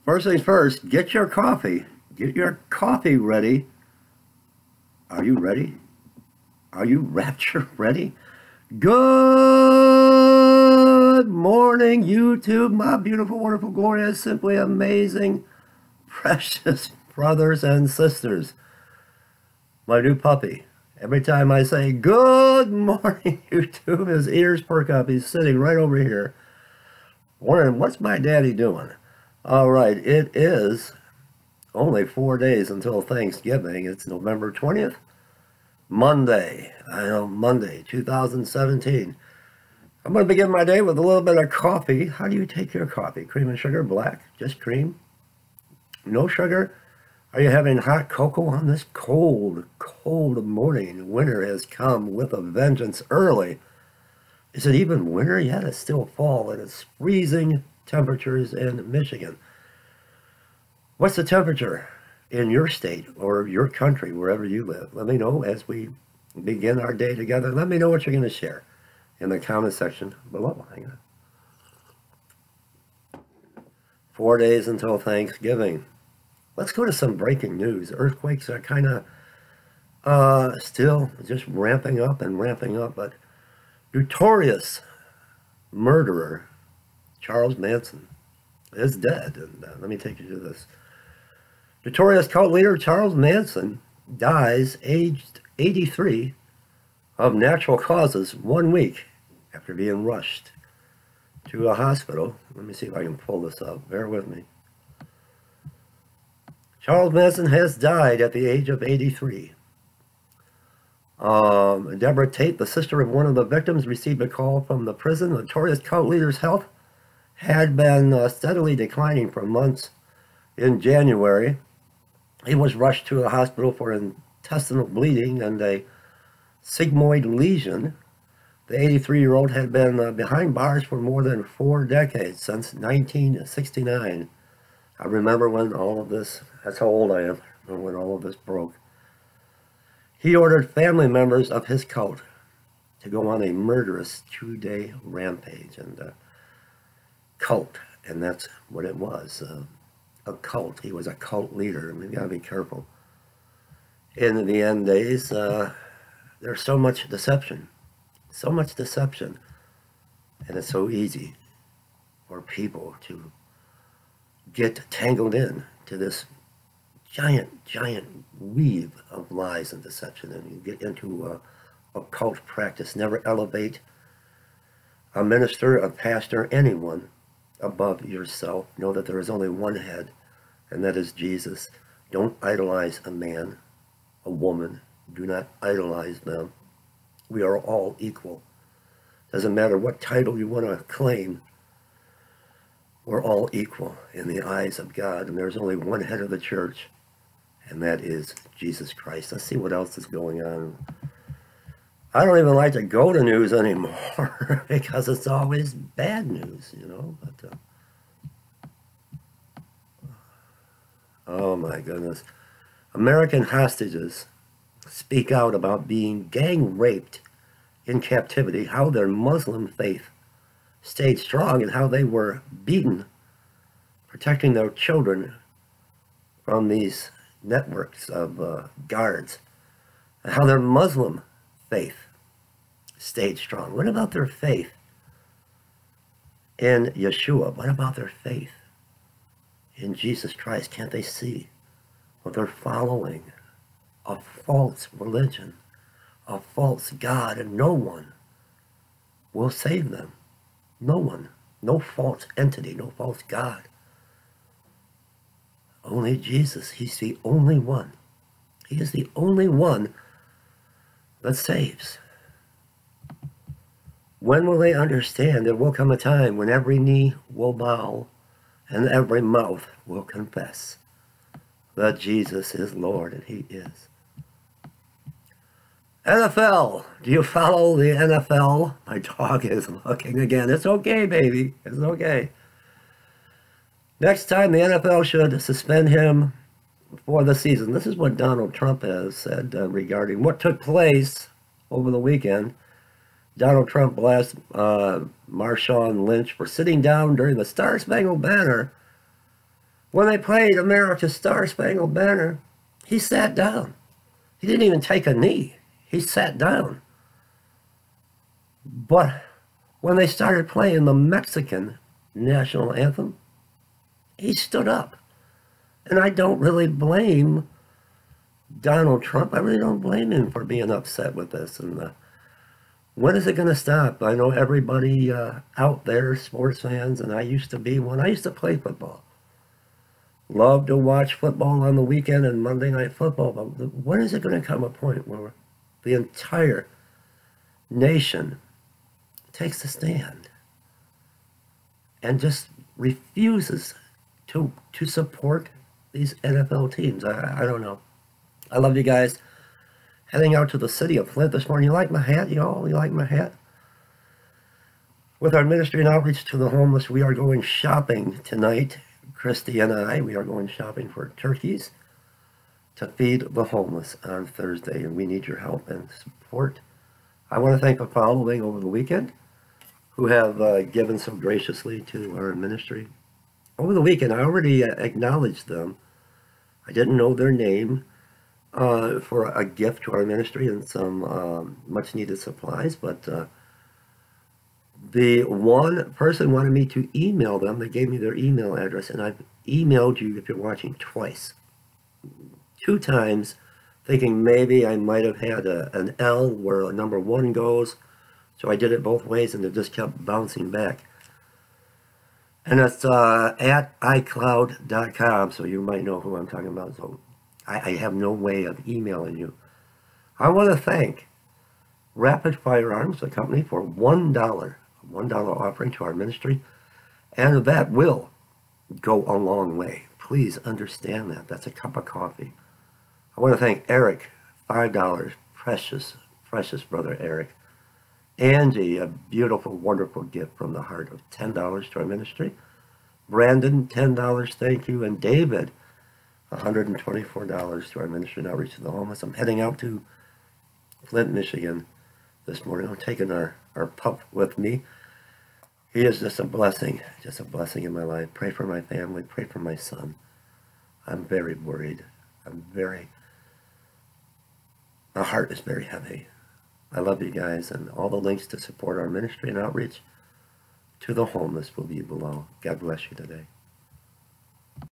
First things first, get your coffee. Get your coffee ready. Are you ready? Are you rapture ready? Good morning, YouTube, my beautiful, wonderful, glorious, simply amazing, precious brothers and sisters. My new puppy. Every time I say, good morning, YouTube, his ears perk up. He's sitting right over here, wondering, what's my daddy doing? All right, it is only 4 days until Thanksgiving. It's November 20th, Monday. I know, Monday, 2017. I'm going to begin my day with a little bit of coffee. How do you take your coffee? Cream and sugar, black, just cream? No sugar? Are you having hot cocoa on this cold, cold morning? Winter has come with a vengeance early. Is it even winter yet? It's still fall, and it's freezing temperatures in Michigan. What's the temperature in your state or your country, wherever you live? Let me know as we begin our day together. Let me know what you're going to share in the comment section below. Hang on. 4 days until Thanksgiving. Let's go to some breaking news. Earthquakes are kind of still just ramping up, but notorious murderer Charles Manson is dead. And let me take you to this. Notorious cult leader Charles Manson dies aged 83 of natural causes 1 week after being rushed to a hospital. Let me see if I can pull this up. Bear with me. Charles Manson has died at the age of 83. Deborah Tate, the sister of one of the victims, received a call from the prison. The notorious cult leader's health had been steadily declining for months. In January, he was rushed to a hospital for intestinal bleeding and a sigmoid lesion. The 83-year-old had been behind bars for more than 4 decades, since 1969. I remember when all of this, that's how old I am, when all of this broke. He ordered family members of his cult to go on a murderous 2-day rampage. And cult, and that's what it was, a cult. He was a cult leader. I mean, you gotta be careful. In the end days, there's so much deception, and it's so easy for people to get tangled in to this giant weave of lies and deception, and you get into a cult practice. Never elevate a minister, a pastor, anyone above yourself. Know that there is only one head, and that is Jesus. Don't idolize a man, a woman. Do not idolize them. We are all equal. Doesn't matter what title you want to claim. We're all equal in the eyes of God, and there's only one head of the church, and that is Jesus Christ. Let's see what else is going on. I don't even like to go to news anymore because it's always bad news, you know. But, oh my goodness. American hostages speak out about being gang raped in captivity, how their Muslim faith stayed strong, and how they were beaten, protecting their children from these networks of guards, and how their Muslim faith stayed strong. What about their faith in Yeshua? What about their faith in Jesus Christ? Can't they see? Well, they're following a false religion, a false God, and no one will save them. No one. No false entity, no false God. Only Jesus. He's the only one. He is the only one that saves. When will they understand? There will come a time when every knee will bow and every mouth will confess that Jesus is Lord, and He is. NFL. Do you follow the NFL? My dog is looking again. It's okay, baby. It's okay. Next time, the NFL should suspend him for the season. This is what Donald Trump has said regarding what took place over the weekend. Donald Trump blasts Marshawn Lynch for sitting down during the Star Spangled Banner When they played America's Star Spangled Banner, he sat down. He didn't even take a knee. He sat down. But when they started playing the Mexican national anthem, he stood up. And I don't really blame Donald Trump. I really don't blame him for being upset with this. And when is it going to stop? I know everybody out there, sports fans, and I used to be one. I used to play football. Love to watch football on the weekend and Monday Night Football. But when is it going to come a point where the entire nation takes a stand and just refuses to support these NFL teams? I don't know. I love you guys. Heading out to the city of Flint this morning. You like my hat, y'all? You like my hat? With our ministry and outreach to the homeless, we are going shopping tonight. Christy and I, we are going shopping for turkeys to feed the homeless on Thursday, and we need your help and support. I want to thank the following over the weekend who have given so graciously to our ministry. Over the weekend, I already acknowledged them. I didn't know their name for a gift to our ministry and some much-needed supplies, but the one person wanted me to email them. They gave me their email address, and I've emailed you, if you're watching, twice. 2 times, thinking maybe I might have had an L where number 1 goes, so I did it both ways, and it just kept bouncing back. And it's at iCloud.com, so you might know who I'm talking about. So I have no way of emailing you. I want to thank Rapid Firearms, the company, for $1 offering to our ministry, and that will go a long way. Please understand that. That's a cup of coffee. I want to thank Eric, $5, precious brother Eric. Angie, a beautiful, wonderful gift from the heart of $10 to our ministry. Brandon, $10, thank you. And David, $124 to our ministry and outreach to the homeless. I'm heading out to Flint, Michigan this morning. I'm taking our pup with me. He is just a blessing in my life. Pray for my family, pray for my son. I'm very worried. My heart is very heavy. I love you guys, and all the links to support our ministry and outreach to the homeless will be below. God bless you today.